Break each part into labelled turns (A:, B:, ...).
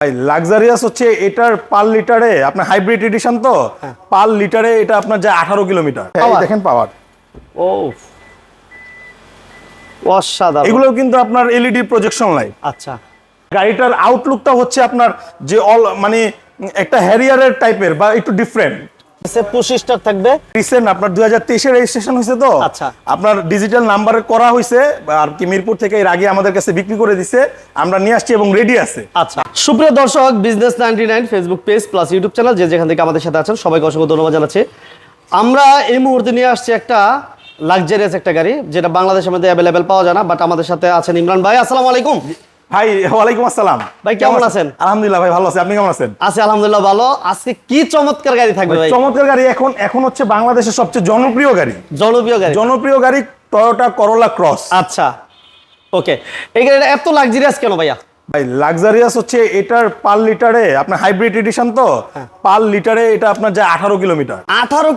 A: ভাই লাক্সারিয়াস হচ্ছে এটার পার লিটারে আপনার হাইব্রিড এডিশন তো পার লিটারে এটা আপনার যায় 18 কিলোমিটার। এই দেখেন পাওয়ার।
B: ও অসাধারণ।
A: এগুলো কিন্তু আপনার এলইডি প্রজেকশন লাইট।
B: আচ্ছা,
A: গাড়িটার আউটলুকটা হচ্ছে আপনার যে অল মানে একটা হ্যারিয়ারের টাইপের বা একটু ডিফারেন্ট।
B: এসে 25 স্টার থাকবে।
A: রিসেন্ট আপনার 2023 এর রেজিস্ট্রেশন হয়েছে তো।
B: আচ্ছা,
A: আপনার ডিজিটাল নাম্বার করা হয়েছে আর কি মিরপুর থেকে এর আগে আমাদের কাছে বিক্রি করে দিছে, আমরা নিয়ে আসছি এবং রেডি আছে।
B: আচ্ছা সুপ্রিয় দর্শক, business 99 Facebook page plus YouTube channel যে যেখান থেকে আমাদের সাথে আছেন সবাইকে অসংখ্য ধন্যবাদ জানাচ্ছি। আমরা এই মুহূর্তে নিয়ে আসছি একটা লাক্সারিয়াস একটা গাড়ি যেটা বাংলাদেশের মধ্যে অ্যাভেলেবেল পাওয়া যায় না, বাট আমাদের সাথে আছেন ইমরান ভাই। আসসালামু আলাইকুম
A: ভাই। ওয়ালাইকুম আসসালাম
B: ভাই, কেমন আছেন?
A: আলহামদুলিল্লাহ ভাই ভালো আছি, আপনি কেমন আছেন?
B: আছি আলহামদুলিল্লাহ ভালো। আজকে কি চমৎকার গাড়ি থাকবে ভাই?
A: চমৎকার গাড়ি। এখন হচ্ছে বাংলাদেশের সবচেয়ে জনপ্রিয় গাড়ি টয়োটা করোলা ক্রস।
B: আচ্ছা ওকে, এই গাড়িটা এত লাক্সারিয়াস কেন ভাইয়া?
A: ভাই লাক্সারিয়াস হচ্ছে এটার পার লিটারে আপনার হাইব্রিড এডিশন তো পার লিটারে এটা আপনার যায় 18 কিলোমিটার।
B: 18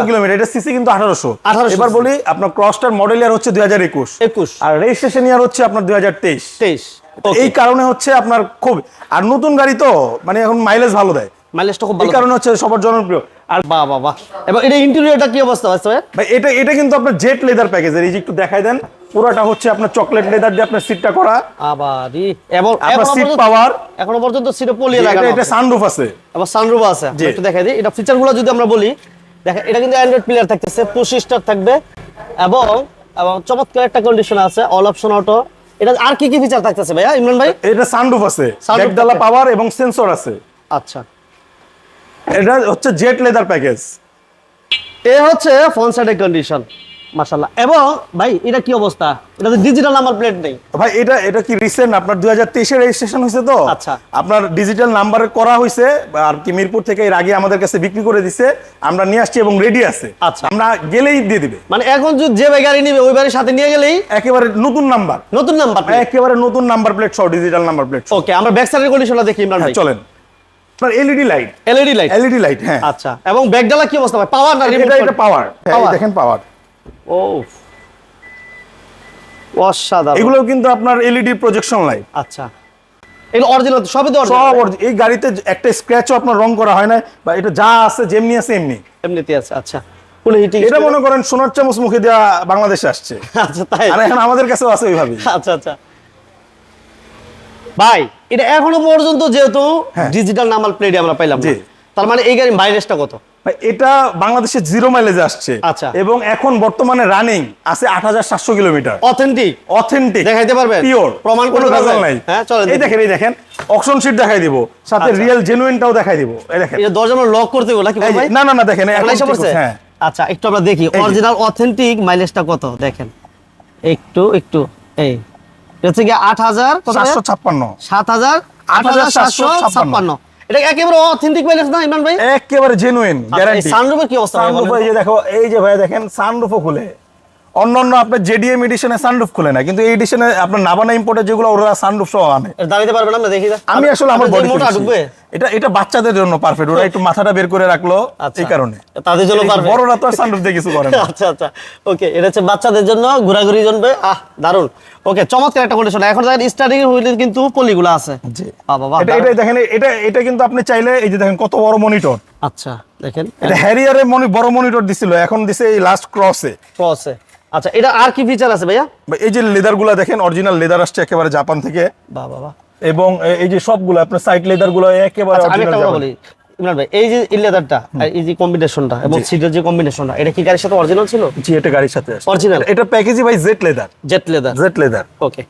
B: কিলোমিটার।
A: এটা সিসি কিন্তু 1800। এবার বলি আপনার ক্রসটার মডেল ইয়ার হচ্ছে 2021 আর রেজিস্ট্রেশন ইয়ার হচ্ছে আপনার 2023। এই কারণে হচ্ছে আপনার খুব আর নতুন গাড়ি তো মানে এখন মাইলেজ ভালো দেয়,
B: মাইলেজটা খুব ভালো,
A: এই কারণে হচ্ছে সবার জনপ্রিয়। আর
B: বাহ বাহ বাহ। এবং এটা ইন্টেরিয়রটা কি অবস্থা আছে
A: ভাই? এটা কিন্তু আপনার জেট লেদার প্যাকেজের। এই যে একটু দেখাই দেন, পুরোটা হচ্ছে আপনার চকলেট লেদার দিয়ে আপনার সিটটা করা।
B: আবারই এবং
A: আপনার সিট পাওয়ার
B: এখনো পর্যন্ত সিটে পলিয়ে লাগানো আছে।
A: এটা সানরুফ আছে,
B: আবার সানরুফ আছে। একটু দেখাই দিই এটা ফিচারগুলো যদি আমরা বলি। দেখেন এটা কিন্তু অ্যান্ড্রয়েড প্লেয়ার থাকতেছে, 25 স্টার থাকবে এবং চমৎকার একটা কন্ডিশন আছে, অল অপশন অটো। এটা আর কি কি ফিচার থাকতেছে ভাইয়া ইমরান ভাই?
A: এটা সানরুফ আছে, ব্যাকডালা পাওয়ার এবং সেন্সর আছে।
B: আচ্ছা,
A: এটা হচ্ছে জেট লেদার প্যাকেজ।
B: এ হচ্ছে ফ্রন্ট সাইডের কন্ডিশন মাশাআল্লাহ। এবং ভাই এটা কি অবস্থা? এটা তো ডিজিটাল নাম্বার প্লেট নেই
A: ভাই। এটা কি রিসেন্ট আপনার 2023 এর রেজিস্ট্রেশন হয়েছে তো।
B: আচ্ছা,
A: আপনার ডিজিটাল নাম্বার করা হয়েছে আর কি মিরপুর থেকে এর আগে আমাদের কাছে বিক্রি করে দিছে, আমরা নিয়ে আসছি এবং রেডি আছে।
B: আচ্ছা,
A: আমরা গেলেই দিয়ে দিবে।
B: মানে এখন যে ভাই গাড়ি নিবে ওই বাড়ির সাথে নিয়ে গেলেই
A: একেবারে নতুন নাম্বার একেবারে নতুন নাম্বার প্লেট সহ ডিজিটাল নাম্বার প্লেট।
B: ওকে, আমরা ব্যাক সাইডের কন্ডিশনটা দেখি ইমরান ভাই।
A: চলেন। আপনার এলইডি লাইট হ্যাঁ।
B: আচ্ছা, এবং ব্যাকডালা কি অবস্থা ভাই? পাওয়ার না রিমোট?
A: এটা পাওয়ার। দেখেন পাওয়ার।
B: ও অসাধারণ।
A: এগুলো কিন্তু আপনার এলইডি প্রজেকশন লাইট।
B: আচ্ছা, এগুলো অরিজিনাল সবই তো
A: সব অরিজিনাল। এই গাড়িতে একটা স্ক্র্যাচও আপনার রং করা হয় না, বা এটা যা আছে যেমনি আছে
B: এমনিতে আছে। আচ্ছা, কোন হিটিং?
A: এটা মনে করেন সোনার চামচ মুখে দেওয়া বাংলাদেশে আসছে।
B: আচ্ছা তাই?
A: আর এখন আমাদের কাছেও আছে ওইভাবে।
B: আচ্ছা আচ্ছা ভাই, এটা এখনো পর্যন্ত যেহেতু ডিজিটাল নাম্বার প্লেট আমরা পাইলাম না, তার মানে এই গাড়ির মাইলেজটা কত?
A: এটা বাংলাদেশে 0 মাইলেজে আসছে।
B: আচ্ছা,
A: এবং এখন বর্তমানে রানিং আছে 8700 কিলোমিটার।
B: অথেন্টিক দেখাইতে পারবেন?
A: পিওর,
B: প্রমাণ
A: কোনো ভেজাল নাই।
B: হ্যাঁ চলেন।
A: এই দেখেন অকশন শীট দেখাই দিব, সাথে রিয়েল জেনুইনটাও দেখাই দিব। এই দেখেন
B: এটা দরজা লক করতে হবে নাকি ভাই?
A: না দেখেন
B: এখন এসে পড়ছে। হ্যাঁ আচ্ছা, একটু আমরা দেখি অরিজিনাল অথেন্টিক মাইলেজটা কত দেখেন। একটু এই হচ্ছে কি 8756 8756। এটা একেবারে অথেন্টিক মাইলেজ না ইমরান ভাই?
A: একেবারে জেনুইন গ্যারান্টি।
B: সানরুফের কি অবস্থা?
A: সানরুফ এই যে দেখো, এই যে ভাই দেখেন সানরুফও খুলে। অন্যান্য আপনার জেডিএম এডিশনে সানরুফ খুলে না, কিন্তু এই এডিশনে আপনার নাবানা ইম্পোর্টের যেগুলো ওরা সানরুফ সহ আনে।
B: দাঁড়াতে পারবেন আমরা দেখি।
A: আমি আসলে আমার বডি মোটা ঢুকবে। এটা বাচ্চাদের জন্য পারফেক্ট, ওরা একটু মাথাটা বের করে রাখলো এই কারণে।
B: তাদের জন্য পারফেক্ট,
A: বড়রা তো আর সানরুফ দিয়ে কিছু করে না।
B: আচ্ছা ওকে, এটা হচ্ছে বাচ্চাদের জন্য ঘোরাঘুরি জন্য। দারুন। ওকে, চমৎকার একটা কন্ডিশন। এখন স্টার্টিং হুইলের কিন্তু পলিগুলো আছে। জি বাবা,
A: এটা দেখেন। এটা কিন্তু আপনি চাইলে এই যে দেখেন কত বড় মনিটর।
B: আচ্ছা দেখেন,
A: এটা হ্যারিয়ারে বড় মনিটর দিছিল, এখন দিছে এই লাস্ট ক্রসে।
B: আচ্ছা, এটা আর কি ফিচার আছে ভাইয়া?
A: এই যে লেদারগুলো দেখেন, অরিজিনাল লেদার আসছে একেবারে জাপান থেকে।
B: বাবা।
A: এবং এই যে সবগুলো আপনার সাইড লেদারগুলো একেবারে
B: অরিজিনাল। আমি একটা কথা বলি ইমরান ভাই, এই যে লেদারটা আর এই যে কম্বিনেশনটা এবং সিটের যে কম্বিনেশনটা, এটা কি গাড়ির সাথে অরিজিনাল ছিল?
A: জি, এটা গাড়ির সাথে আছে
B: অরিজিনাল।
A: এটা প্যাকেজই ভাই জেট লেদার।
B: ওকে,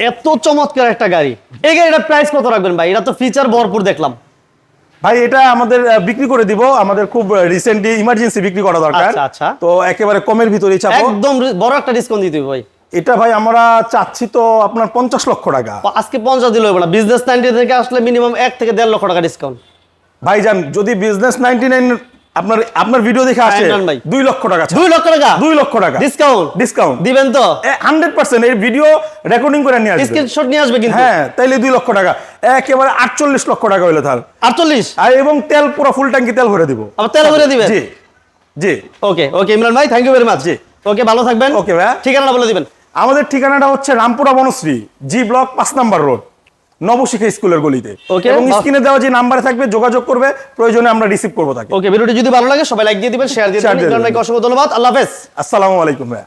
B: এত চমৎকার একটা গাড়ি। এই গাড়িটার প্রাইস কত রাখবেন ভাই? এটা তো ফিচার ভরপুর দেখলাম
A: ভাই। এটা আমাদের বিক্রি করে দিব, আমাদের খুব রিসেন্টলি ইমার্জেন্সি বিক্রি করা দরকার।
B: আচ্ছা,
A: তো একেবারে কমের ভিতরেই চাবো,
B: একদম বড় একটা ডিসকাউন্ট দিতে হবে ভাই।
A: এটা ভাই আমরা চাচ্ছি তো আপনার 50 লক্ষ টাকা।
B: আজকে 50 দিলে হবে না, বিজনেস 90 থেকে আসলে মিনিমাম 1 থেকে 1.5 লক্ষ টাকা ডিসকাউন্ট।
A: ভাইজান যদি বিজনেস 99 আপনার ভিডিও দেখে আসে 2 লক্ষ টাকা।
B: 2 লক্ষ টাকা
A: ডিসকাউন্ট দিবেন তো? 100% এই ভিডিও রেকর্ডিং করে নিয়ে আসবে,
B: স্ক্রিনশট নিয়ে আসবে কিন্তু।
A: হ্যাঁ, তাইলে 2 লক্ষ টাকা একেবারে 48 লক্ষ টাকা হইলো তার।
B: 48
A: আর এবং তেল পুরো ফুল ট্যাঙ্কি তেল ভরে দিব।
B: আবার তেল ভরে দিবেন?
A: জি
B: ওকে ইমরান ভাই, থ্যাংক ইউ ভেরি মাচ। জি ওকে, ভালো থাকবেন।
A: ওকে ভাই,
B: ঠিকানাটা বলে দিবেন।
A: আমাদের ঠিকানাটা হচ্ছে Rampura Banasree G block 5 number road. Nabashikha স্কুলের গলিতে।
B: Okay.
A: এবং স্ক্রিনে দেওয়া যে নাম্বারে থাকবে যোগাযোগ করবে, প্রয়োজনে আমরা রিসিভ করবো তাকে।
B: ওকে, ভিডিওটি যদি ভালো লাগে সবাই লাইক দিয়ে দিবেন, শেয়ার দিয়ে
A: Share
B: দিবেন।
A: দিয়ে দিবেন।
B: অসংখ্য ধন্যবাদ, আল্লাহ হাফেজ।
A: আসসালামু আলাইকুম ভাইয়া।